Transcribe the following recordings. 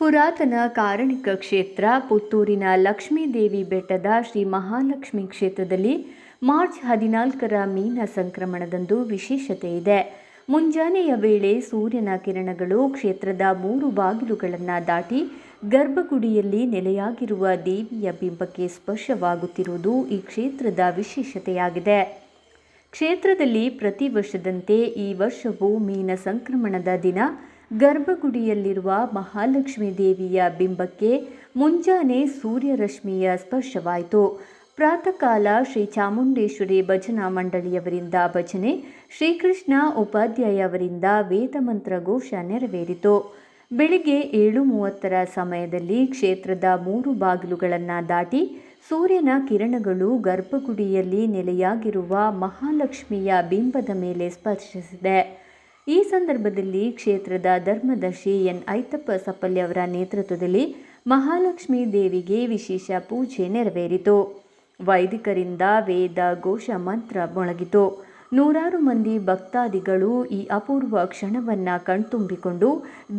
ಪುರಾತನ ಕಾರಣಿಕ ಕ್ಷೇತ್ರ ಪುತ್ತೂರಿನ ಲಕ್ಷ್ಮೀದೇವಿ ಬೆಟ್ಟದ ಶ್ರೀ ಮಹಾಲಕ್ಷ್ಮಿ ಕ್ಷೇತ್ರದಲ್ಲಿ ಮಾರ್ಚ್ 14ರ ಮೀನ ಸಂಕ್ರಮಣದಂದು ವಿಶೇಷತೆ ಇದೆ. ಮುಂಜಾನೆಯ ವೇಳೆ ಸೂರ್ಯನ ಕಿರಣಗಳು ಕ್ಷೇತ್ರದ 3 ಬಾಗಿಲುಗಳನ್ನು ದಾಟಿ ಗರ್ಭಗುಡಿಯಲ್ಲಿ ನೆಲೆಯಾಗಿರುವ ದೇವಿಯ ಬಿಂಬಕ್ಕೆ ಸ್ಪರ್ಶವಾಗುತ್ತಿರುವುದು ಈ ಕ್ಷೇತ್ರದ ವಿಶೇಷತೆಯಾಗಿದೆ. ಕ್ಷೇತ್ರದಲ್ಲಿ ಪ್ರತಿ ವರ್ಷದಂತೆ ಈ ವರ್ಷವೂ ಮೀನ ಸಂಕ್ರಮಣದ ದಿನ ಗರ್ಭಗುಡಿಯಲ್ಲಿರುವ ಮಹಾಲಕ್ಷ್ಮೀ ದೇವಿಯ ಬಿಂಬಕ್ಕೆ ಮುಂಜಾನೆ ಸೂರ್ಯರಶ್ಮಿಯ ಸ್ಪರ್ಶವಾಯಿತು. ಪ್ರಾತಃ ಕಾಲ ಶ್ರೀ ಚಾಮುಂಡೇಶ್ವರಿ ಭಜನಾ ಮಂಡಳಿಯವರಿಂದ ಭಜನೆ, ಶ್ರೀಕೃಷ್ಣ ಉಪಾಧ್ಯಾಯ ಅವರಿಂದ ವೇದಮಂತ್ರ ಘೋಷ ನೆರವೇರಿತು. ಬೆಳಿಗ್ಗೆ 7:30ರ ಸಮಯದಲ್ಲಿ ಕ್ಷೇತ್ರದ 3 ಬಾಗಿಲುಗಳನ್ನು ದಾಟಿ ಸೂರ್ಯನ ಕಿರಣಗಳು ಗರ್ಭಗುಡಿಯಲ್ಲಿ ನೆಲೆಯಾಗಿರುವ ಮಹಾಲಕ್ಷ್ಮಿಯ ಬಿಂಬದ ಮೇಲೆ ಸ್ಪರ್ಶಿಸಿದೆ. ಈ ಸಂದರ್ಭದಲ್ಲಿ ಕ್ಷೇತ್ರದ ಧರ್ಮದರ್ಶಿ ಎನ್ ಐತಪ್ಪ ಸಪ್ಪಲ್ಲಿ ಅವರ ನೇತೃತ್ವದಲ್ಲಿ ಮಹಾಲಕ್ಷ್ಮೀ ದೇವಿಗೆ ವಿಶೇಷ ಪೂಜೆ ನೆರವೇರಿತು. ವೈದಿಕರಿಂದ ವೇದ ಘೋಷ ಮಂತ್ರ ಮೊಳಗಿತು. ನೂರಾರು ಮಂದಿ ಭಕ್ತಾದಿಗಳು ಈ ಅಪೂರ್ವ ಕ್ಷಣವನ್ನು ಕಣ್ತುಂಬಿಕೊಂಡು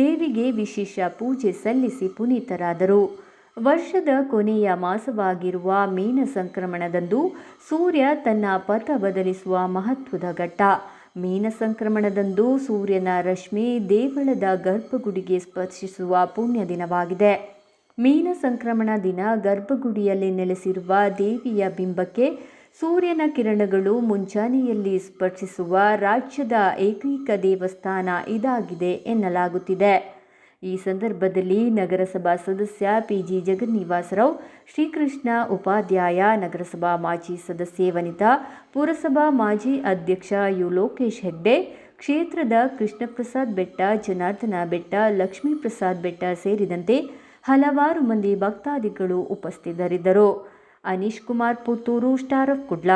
ದೇವಿಗೆ ವಿಶೇಷ ಪೂಜೆ ಸಲ್ಲಿಸಿ ಪುನೀತರಾದರು. ವರ್ಷದ ಕೊನೆಯ ಮಾಸವಾಗಿರುವ ಮೀನ ಸಂಕ್ರಮಣದಂದು ಸೂರ್ಯ ತನ್ನ ಪಥ ಬದಲಿಸುವ ಮಹತ್ವದ ಘಟ್ಟ. ಮೀನ ಸಂಕ್ರಮಣದಂದು ಸೂರ್ಯನ ರಶ್ಮಿ ದೇವಳದ ಗರ್ಭಗುಡಿಗೆ ಸ್ಪರ್ಶಿಸುವ ಪುಣ್ಯ ದಿನವಾಗಿದೆ. ಮೀನ ಸಂಕ್ರಮಣ ದಿನ ಗರ್ಭಗುಡಿಯಲ್ಲಿ ನೆಲೆಸಿರುವ ದೇವಿಯ ಬಿಂಬಕ್ಕೆ ಸೂರ್ಯನ ಕಿರಣಗಳು ಮುಂಜಾನೆಯಲ್ಲಿ ಸ್ಪರ್ಶಿಸುವ ರಾಜ್ಯದ ಏಕೈಕ ದೇವಸ್ಥಾನ ಇದಾಗಿದೆ ಎನ್ನಲಾಗುತ್ತಿದೆ. ಈ ಸಂದರ್ಭದಲ್ಲಿ ನಗರಸಭಾ ಸದಸ್ಯ ಪಿಜಿ ಜಗನ್ನಿವಾಸರಾವ್, ಶ್ರೀಕೃಷ್ಣ ಉಪಾಧ್ಯಾಯ, ನಗರಸಭಾ ಮಾಜಿ ಸದಸ್ಯೆ ವನಿತಾ, ಪುರಸಭಾ ಮಾಜಿ ಅಧ್ಯಕ್ಷ ಯು ಲೋಕೇಶ್ ಹೆಗ್ಡೆ, ಕ್ಷೇತ್ರದ ಕೃಷ್ಣಪ್ರಸಾದ್ ಬೆಟ್ಟ, ಜನಾರ್ದನ ಬೆಟ್ಟ, ಲಕ್ಷ್ಮೀಪ್ರಸಾದ್ ಬೆಟ್ಟ ಸೇರಿದಂತೆ ಹಲವಾರು ಮಂದಿ ಭಕ್ತಾದಿಗಳು ಉಪಸ್ಥಿತರಿದ್ದರು. Anish Kumar, Puttur, star of Kudla.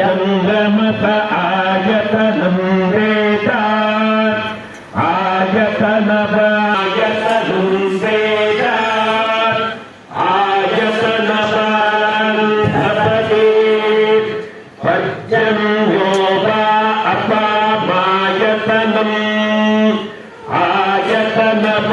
ಸಂಗಮತ ಆಯತನಂ ವೇದ ಆಯತನವ ಆಯತನಂ ವೇದ ಆಯತನವ ಭವತಿ ಪದ್ಯಂ ಯೋಗ ಅಪಮಾಯತನಂ ಆಯತನವ.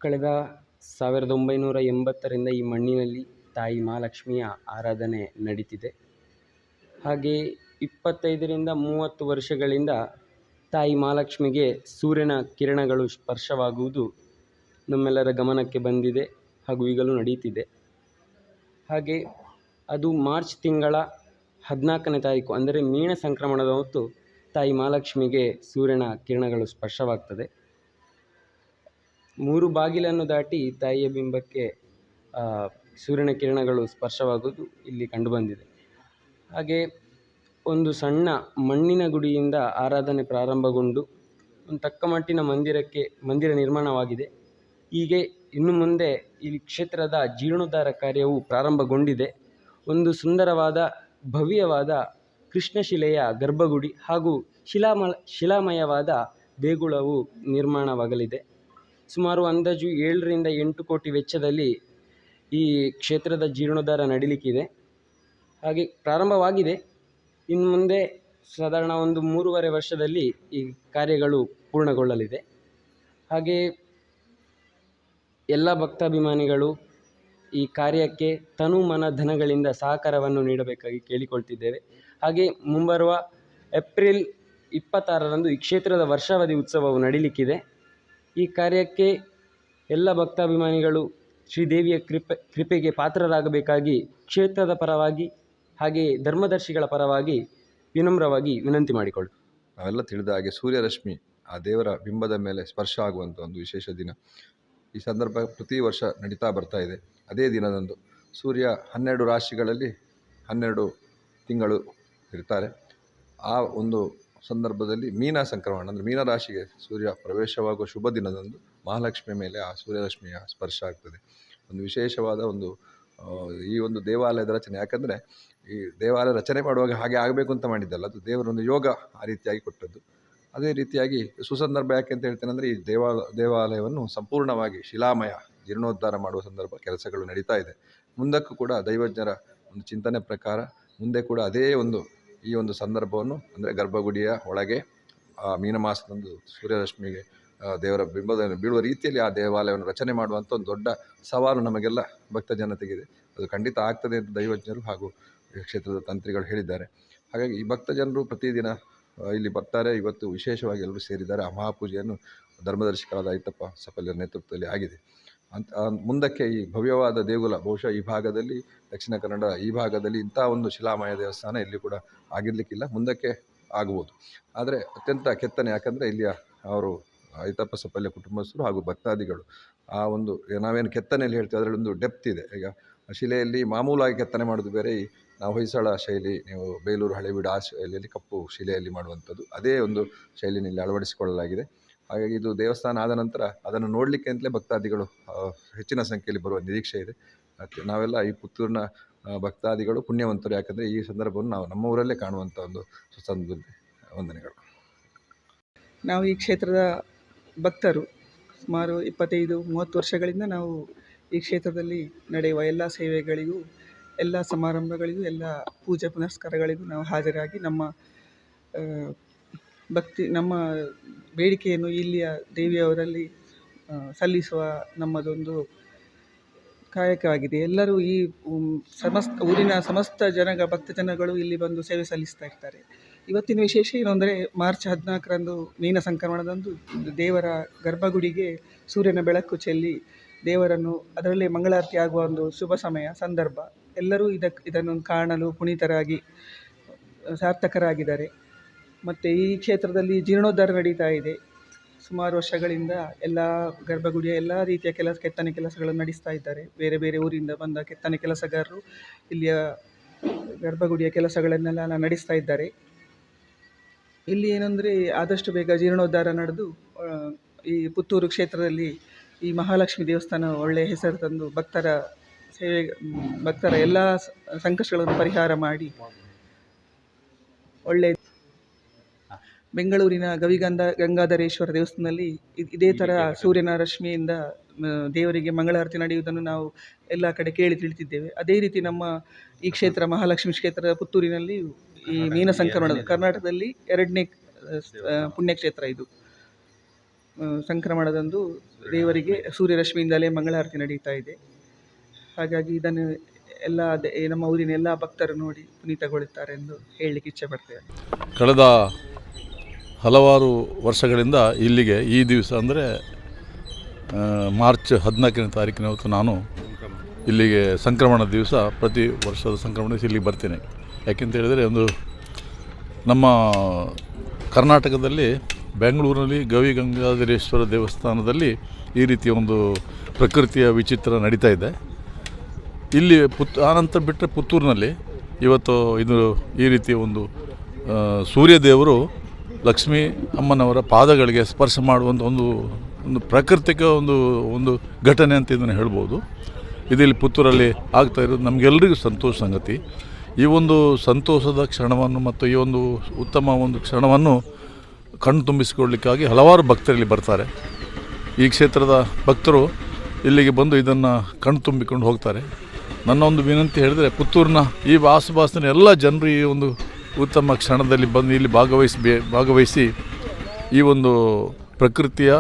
ಕಳೆದ 1980ರಿಂದ ಈ ಮಣ್ಣಿನಲ್ಲಿ ತಾಯಿ ಮಹಾಲಕ್ಷ್ಮಿಯ ಆರಾಧನೆ ನಡೀತಿದೆ. ಹಾಗೆ 25ರಿಂದ 30 ವರ್ಷಗಳಿಂದ ತಾಯಿ ಮಹಾಲಕ್ಷ್ಮಿಗೆ ಸೂರ್ಯನ ಕಿರಣಗಳು ಸ್ಪರ್ಶವಾಗುವುದು ನಮ್ಮೆಲ್ಲರ ಗಮನಕ್ಕೆ ಬಂದಿದೆ ಹಾಗೂ ಈಗಲೂ ನಡೀತಿದೆ. ಹಾಗೆ ಅದು ಮಾರ್ಚ್ ತಿಂಗಳ 14ನೇ ತಾರೀಕು ಅಂದರೆ ಮೀನ ಸಂಕ್ರಮಣದ ಹೊತ್ತು ತಾಯಿ ಮಹಾಲಕ್ಷ್ಮಿಗೆ ಸೂರ್ಯನ ಕಿರಣಗಳು ಸ್ಪರ್ಶವಾಗ್ತದೆ. 3 ಬಾಗಿಲನ್ನು ದಾಟಿ ತಾಯಿಯ ಬಿಂಬಕ್ಕೆ ಸೂರ್ಯನ ಕಿರಣಗಳು ಸ್ಪರ್ಶವಾಗುವುದು ಇಲ್ಲಿ ಕಂಡುಬಂದಿದೆ. ಹಾಗೆ ಒಂದು ಸಣ್ಣ ಮಣ್ಣಿನ ಗುಡಿಯಿಂದ ಆರಾಧನೆ ಪ್ರಾರಂಭಗೊಂಡು ಒಂದು ತಕ್ಕಮಟ್ಟಿನ ಮಂದಿರ ನಿರ್ಮಾಣವಾಗಿದೆ. ಹೀಗೆ ಇನ್ನು ಮುಂದೆ ಈ ಕ್ಷೇತ್ರದ ಜೀರ್ಣೋದ್ಧಾರ ಕಾರ್ಯವು ಪ್ರಾರಂಭಗೊಂಡಿದೆ. ಒಂದು ಸುಂದರವಾದ ಭವ್ಯವಾದ ಕೃಷ್ಣಶಿಲೆಯ ಗರ್ಭಗುಡಿ ಹಾಗೂ ಶಿಲಾಮಯವಾದ ದೇಗುಲವು ನಿರ್ಮಾಣವಾಗಲಿದೆ. ಸುಮಾರು ಅಂದಾಜು 7ರಿಂದ 8 ಕೋಟಿ ವೆಚ್ಚದಲ್ಲಿ ಈ ಕ್ಷೇತ್ರದ ಜೀರ್ಣೋದ್ಧಾರ ನಡೀಲಿಕ್ಕಿದೆ. ಹಾಗೆ ಪ್ರಾರಂಭವಾಗಿದೆ. ಇನ್ನು ಮುಂದೆ ಸಾಧಾರಣ ಒಂದು 3.5 ವರ್ಷದಲ್ಲಿ ಈ ಕಾರ್ಯಗಳು ಪೂರ್ಣಗೊಳ್ಳಲಿದೆ. ಹಾಗೆ ಎಲ್ಲ ಭಕ್ತಾಭಿಮಾನಿಗಳು ಈ ಕಾರ್ಯಕ್ಕೆ ತನು ಮನ ಧನಗಳಿಂದ ಸಹಕಾರವನ್ನು ನೀಡಬೇಕಾಗಿ ಕೇಳಿಕೊಳ್ತಿದ್ದೇವೆ. ಹಾಗೆ ಮುಂಬರುವ ಏಪ್ರಿಲ್ 26ರಂದು ಈ ಕ್ಷೇತ್ರದ ವರ್ಷಾವಧಿ ಉತ್ಸವವು ನಡೀಲಿಕ್ಕಿದೆ. ಈ ಕಾರ್ಯಕ್ಕೆ ಎಲ್ಲ ಭಕ್ತಾಭಿಮಾನಿಗಳು ಶ್ರೀದೇವಿಯ ಕೃಪೆಗೆ ಪಾತ್ರರಾಗಬೇಕಾಗಿ ಕ್ಷೇತ್ರದ ಪರವಾಗಿ ಹಾಗೆ ಧರ್ಮದರ್ಶಿಗಳ ಪರವಾಗಿ ವಿನಮ್ರವಾಗಿ ವಿನಂತಿ ಮಾಡಿಕೊಳ್ಳು. ನಾವೆಲ್ಲ ತಿಳಿದ ಹಾಗೆ ಸೂರ್ಯರಶ್ಮಿ ಆ ದೇವರ ಬಿಂಬದ ಮೇಲೆ ಸ್ಪರ್ಶ ಆಗುವಂಥ ಒಂದು ವಿಶೇಷ ದಿನ. ಈ ಸಂದರ್ಭ ಪ್ರತಿ ವರ್ಷ ನಡೀತಾ ಬರ್ತಾ ಇದೆ. ಅದೇ ದಿನದಂದು ಸೂರ್ಯ 12 ರಾಶಿಗಳಲ್ಲಿ 12 ತಿಂಗಳು ಇರ್ತಾರೆ. ಆ ಒಂದು ಸಂದರ್ಭದಲ್ಲಿ ಮೀನ ಸಂಕ್ರಮಣ ಅಂದರೆ ಮೀನ ರಾಶಿಗೆ ಸೂರ್ಯ ಪ್ರವೇಶವಾಗುವ ಶುಭ ದಿನದಂದು ಮಹಾಲಕ್ಷ್ಮಿ ಮೇಲೆ ಆ ಸೂರ್ಯರಶ್ಮಿಯ ಸ್ಪರ್ಶ ಆಗ್ತದೆ. ಒಂದು ವಿಶೇಷವಾದ ಈ ಒಂದು ದೇವಾಲಯದ ರಚನೆ. ಯಾಕಂದರೆ ಈ ದೇವಾಲಯ ರಚನೆ ಮಾಡುವಾಗ ಹಾಗೆ ಆಗಬೇಕು ಅಂತ ಮಾಡಿದ್ದಲ್ಲ, ಅದು ದೇವರೊಂದು ಯೋಗ ಆ ರೀತಿಯಾಗಿ ಕೊಟ್ಟದ್ದು. ಅದೇ ರೀತಿಯಾಗಿ ಸುಸಂದರ್ಭ ಯಾಕೆ ಅಂತ ಹೇಳ್ತೇನೆ ಅಂದರೆ, ಈ ದೇವಾಲಯವನ್ನು ಸಂಪೂರ್ಣವಾಗಿ ಶಿಲಾಮಯ ಜೀರ್ಣೋದ್ಧಾರ ಮಾಡುವ ಸಂದರ್ಭ ಕೆಲಸಗಳು ನಡೀತಾ ಇದೆ. ಮುಂದಕ್ಕೂ ಕೂಡ ದೈವಜ್ಞರ ಒಂದು ಚಿಂತನೆ ಪ್ರಕಾರ ಮುಂದೆ ಕೂಡ ಅದೇ ಈ ಒಂದು ಸಂದರ್ಭವನ್ನು ಅಂದರೆ ಗರ್ಭಗುಡಿಯ ಒಳಗೆ ಆ ಮೀನಮಾಸದಂದು ಸೂರ್ಯರಶ್ಮಿಗೆ ದೇವರ ಬಿಂಬವನ್ನು ಬೀಳುವ ರೀತಿಯಲ್ಲಿ ಆ ದೇವಾಲಯವನ್ನು ರಚನೆ ಮಾಡುವಂಥ ಒಂದು ದೊಡ್ಡ ಸವಾಲು ನಮಗೆಲ್ಲ ಭಕ್ತ ಜನತೆಗಿದೆ. ಅದು ಖಂಡಿತ ಆಗ್ತದೆ ಅಂತ ದೈವಜ್ಞರು ಹಾಗೂ ಕ್ಷೇತ್ರದ ತಂತ್ರಿಗಳು ಹೇಳಿದ್ದಾರೆ. ಹಾಗಾಗಿ ಈ ಭಕ್ತ ಜನರು ಪ್ರತಿದಿನ ಇಲ್ಲಿ ಬರ್ತಾರೆ. ಇವತ್ತು ವಿಶೇಷವಾಗಿ ಎಲ್ಲರೂ ಸೇರಿದ್ದಾರೆ. ಆ ಮಹಾಪೂಜೆಯನ್ನು ಧರ್ಮದರ್ಶಿಗಳಾದ ಐತಪ್ಪ ಸಫಲ್ಯರ ನೇತೃತ್ವದಲ್ಲಿ ಆಗಿದೆ. ಮುಂದಕ್ಕೆ ಈ ಭವ್ಯವಾದ ದೇಗುಲ ಬಹುಶಃ ಈ ಭಾಗದಲ್ಲಿ, ದಕ್ಷಿಣ ಕನ್ನಡ ಈ ಭಾಗದಲ್ಲಿ ಇಂಥ ಒಂದು ಶಿಲಾಮಯ ದೇವಸ್ಥಾನ ಇಲ್ಲಿ ಕೂಡ ಆಗಿರಲಿಕ್ಕಿಲ್ಲ. ಮುಂದಕ್ಕೆ ಆಗ್ಬೋದು. ಆದರೆ ಅತ್ಯಂತ ಕೆತ್ತನೆ, ಯಾಕಂದರೆ ಇಲ್ಲಿಯ ಅವರು ಐತಪ್ಪ ಸಫಲ್ಯ ಕುಟುಂಬಸ್ಥರು ಹಾಗೂ ಭಕ್ತಾದಿಗಳು ಆ ಒಂದು ನಾವೇನು ಕೆತ್ತನೆಯಲ್ಲಿ ಹೇಳ್ತೀವಿ ಅದರಲ್ಲಿ ಒಂದು ಡೆಪ್ತ್ ಇದೆ. ಈಗ ಶಿಲೆಯಲ್ಲಿ ಮಾಮೂಲಾಗಿ ಕೆತ್ತನೆ ಮಾಡೋದು ಬೇರೆ, ನಾವು ಹೊಯ್ಸಳ ಶೈಲಿ, ನೀವು ಬೇಲೂರು ಹಳೆಬೀಡು ಆ ಶೈಲಿಯಲ್ಲಿ ಕಪ್ಪು ಶಿಲೆಯಲ್ಲಿ ಮಾಡುವಂಥದ್ದು, ಅದೇ ಒಂದು ಶೈಲಿನಲ್ಲಿ ಅಳವಡಿಸಿಕೊಳ್ಳಲಾಗಿದೆ. ಹಾಗಾಗಿ ಇದು ದೇವಸ್ಥಾನ ಆದ ನಂತರ ಅದನ್ನು ನೋಡಲಿಕ್ಕೆ ಅಂತಲೇ ಭಕ್ತಾದಿಗಳು ಹೆಚ್ಚಿನ ಸಂಖ್ಯೆಯಲ್ಲಿ ಬರುವ ನಿರೀಕ್ಷೆ ಇದೆ. ನಾವೆಲ್ಲ ಈ ಪುತ್ತೂರಿನ ಭಕ್ತಾದಿಗಳು ಪುಣ್ಯವಂತರು. ಯಾಕಂದರೆ ಈ ಸಂದರ್ಭವನ್ನು ನಾವು ನಮ್ಮ ಊರಲ್ಲೇ ಕಾಣುವಂಥ ಒಂದು ಸಂದರ್ಭ. ವಂದನೆಗಳು. ನಾವು ಈ ಕ್ಷೇತ್ರದ ಭಕ್ತರು. ಸುಮಾರು 25-30 ವರ್ಷಗಳಿಂದ ನಾವು ಈ ಕ್ಷೇತ್ರದಲ್ಲಿ ನಡೆಯುವ ಎಲ್ಲ ಸೇವೆಗಳಿಗೂ, ಎಲ್ಲ ಸಮಾರಂಭಗಳಿಗೂ, ಎಲ್ಲ ಪೂಜೆ ಪುನಸ್ಕಾರಗಳಿಗೂ ನಾವು ಹಾಜರಾಗಿ ನಮ್ಮ ಬೇಡಿಕೆಯನ್ನು ಇಲ್ಲಿಯ ದೇವಿಯವರಲ್ಲಿ ಸಲ್ಲಿಸುವ ನಮ್ಮದೊಂದು ಕಾಯಕವಾಗಿದೆ. ಎಲ್ಲರೂ ಈ ಊರಿನ ಸಮಸ್ತ ಭಕ್ತ ಜನಗಳು ಇಲ್ಲಿ ಬಂದು ಸೇವೆ ಸಲ್ಲಿಸ್ತಾ ಇರ್ತಾರೆ. ಇವತ್ತಿನ ವಿಶೇಷ ಏನು ಅಂದರೆ, ಮಾರ್ಚ್ 14ರಂದು ಮೀನ ಸಂಕ್ರಮಣದಂದು ದೇವರ ಗರ್ಭಗುಡಿಗೆ ಸೂರ್ಯನ ಬೆಳಕು ಚೆಲ್ಲಿ ದೇವರನ್ನು ಅದರಲ್ಲಿ ಮಂಗಳಾರತಿ ಆಗುವ ಒಂದು ಶುಭ ಸಂದರ್ಭ. ಎಲ್ಲರೂ ಇದನ್ನು ಕಾಣಲು ಪುನೀತರಾಗಿ ಸಾರ್ಥಕರಾಗಿದ್ದಾರೆ. ಮತ್ತು ಈ ಕ್ಷೇತ್ರದಲ್ಲಿ ಜೀರ್ಣೋದ್ಧಾರ ನಡೀತಾ ಇದೆ. ಸುಮಾರು ವರ್ಷಗಳಿಂದ ಎಲ್ಲ ಗರ್ಭಗುಡಿಯ ಎಲ್ಲ ರೀತಿಯ ಕೆತ್ತನೆ ಕೆಲಸಗಳನ್ನು ನಡೆಸ್ತಾ ಇದ್ದಾರೆ. ಬೇರೆ ಬೇರೆ ಊರಿಂದ ಬಂದ ಕೆತ್ತನೆ ಕೆಲಸಗಾರರು ಇಲ್ಲಿಯ ಗರ್ಭಗುಡಿಯ ಕೆಲಸಗಳನ್ನೆಲ್ಲ ನಡೆಸ್ತಾ ಇದ್ದಾರೆ. ಇಲ್ಲಿ ಏನಂದರೆ, ಆದಷ್ಟು ಬೇಗ ಜೀರ್ಣೋದ್ಧಾರ ನಡೆದು ಈ ಪುತ್ತೂರು ಕ್ಷೇತ್ರದಲ್ಲಿ ಈ ಮಹಾಲಕ್ಷ್ಮಿ ದೇವಸ್ಥಾನ ಒಳ್ಳೆಯ ಹೆಸರು ತಂದು ಭಕ್ತರ ಎಲ್ಲ ಸಂಕಷ್ಟಗಳನ್ನು ಪರಿಹಾರ ಮಾಡಿ ಒಳ್ಳೆಯ ಬೆಂಗಳೂರಿನ ಗಂಗಾಧರೇಶ್ವರ ದೇವಸ್ಥಾನದಲ್ಲಿ ಇದೇ ಥರ ಸೂರ್ಯನ ರಶ್ಮಿಯಿಂದ ದೇವರಿಗೆ ಮಂಗಳಾರತಿ ನಡೆಯುವುದನ್ನು ನಾವು ಎಲ್ಲ ಕಡೆ ಕೇಳಿ ತಿಳಿದಿದ್ದೇವೆ. ಅದೇ ರೀತಿ ನಮ್ಮ ಈ ಕ್ಷೇತ್ರ ಮಹಾಲಕ್ಷ್ಮಿ ಕ್ಷೇತ್ರದ ಪುತ್ತೂರಿನಲ್ಲಿ ಈ ಮೀನ ಸಂಕ್ರಮಣ ಕರ್ನಾಟಕದಲ್ಲಿ 2ನೇ ಪುಣ್ಯಕ್ಷೇತ್ರ. ಇದು ಸಂಕ್ರಮಣದಂದು ದೇವರಿಗೆ ಸೂರ್ಯರಶ್ಮಿಯಿಂದಲೇ ಮಂಗಳಾರತಿ ನಡೀತಾ ಇದೆ. ಹಾಗಾಗಿ ಇದನ್ನು ಎಲ್ಲ ನಮ್ಮ ಊರಿನ ಎಲ್ಲ ಭಕ್ತರು ನೋಡಿ ಪುನೀತಗೊಳ್ಳುತ್ತಾರೆ ಎಂದು ಹೇಳಲಿಕ್ಕೆ ಇಚ್ಛೆ ಪಡ್ತೇವೆ. ಕಳೆದ ಹಲವಾರು ವರ್ಷಗಳಿಂದ ಇಲ್ಲಿಗೆ ಈ ದಿವಸ ಅಂದರೆ ಮಾರ್ಚ್ 14ನೇ ತಾರೀಕಿನ ಹೊತ್ತು ನಾನು ಇಲ್ಲಿಗೆ ಸಂಕ್ರಮಣ ದಿವಸ, ಪ್ರತಿ ವರ್ಷದ ಸಂಕ್ರಮಣ ದಿವಸ ಇಲ್ಲಿಗೆ ಬರ್ತೇನೆ. ಯಾಕೆಂತ ಹೇಳಿದರೆ, ನಮ್ಮ ಕರ್ನಾಟಕದಲ್ಲಿ ಬೆಂಗಳೂರಿನಲ್ಲಿ ಗಂಗಾಧರೇಶ್ವರ ದೇವಸ್ಥಾನದಲ್ಲಿ ಈ ರೀತಿಯ ಒಂದು ಪ್ರಕೃತಿಯ ವಿಚಿತ್ರ ನಡೀತಾ ಇದೆ. ಇಲ್ಲಿ ಆನಂತರ ಬಿಟ್ಟರೆ ಪುತ್ತೂರಿನಲ್ಲಿ ಇವತ್ತು ಈ ರೀತಿಯ ಒಂದು ಸೂರ್ಯದೇವರು ಲಕ್ಷ್ಮೀ ಅಮ್ಮನವರ ಪಾದಗಳಿಗೆ ಸ್ಪರ್ಶ ಮಾಡುವಂಥ ಒಂದು ಪ್ರಾಕೃತಿಕ ಒಂದು ಘಟನೆ ಅಂತ ಇದನ್ನು ಹೇಳ್ಬೋದು. ಇಲ್ಲಿ ಪುತ್ತೂರಲ್ಲಿ ಆಗ್ತಾ ಇರೋದು ನಮಗೆಲ್ಲರಿಗೂ ಸಂತೋಷ ಸಂಗತಿ. ಈ ಒಂದು ಸಂತೋಷದ ಕ್ಷಣವನ್ನು ಮತ್ತು ಈ ಒಂದು ಉತ್ತಮ ಒಂದು ಕ್ಷಣವನ್ನು ಕಣ್ಣು ತುಂಬಿಸಿಕೊಳ್ಳಲಿಕ್ಕಾಗಿ ಹಲವಾರು ಭಕ್ತರಲ್ಲಿ ಬರ್ತಾರೆ. ಈ ಕ್ಷೇತ್ರದ ಭಕ್ತರು ಇಲ್ಲಿಗೆ ಬಂದು ಇದನ್ನು ಕಣ್ಣು ತುಂಬಿಕೊಂಡು ಹೋಗ್ತಾರೆ. ನನ್ನ ಒಂದು ವಿನಂತಿ ಹೇಳಿದರೆ, ಪುತ್ತೂರಿನ ಈ ಆಸುಪಾಸಿನ ಎಲ್ಲ ಜನರು ಈ ಒಂದು ಉತ್ತಮ ಕ್ಷಣದಲ್ಲಿ ಬಂದು ಇಲ್ಲಿ ಭಾಗವಹಿಸಿ ಈ ಒಂದು ಪ್ರಕೃತಿಯ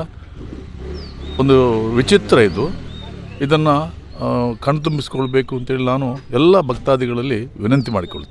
ಒಂದು ವಿಚಿತ್ರ ಇದನ್ನು ಕಣ್ತುಂಬಿಸ್ಕೊಳ್ಬೇಕು ಅಂತೇಳಿ ನಾನು ಎಲ್ಲ ಭಕ್ತಾದಿಗಳಲ್ಲಿ ವಿನಂತಿ ಮಾಡಿಕೊಳ್ತೇನೆ.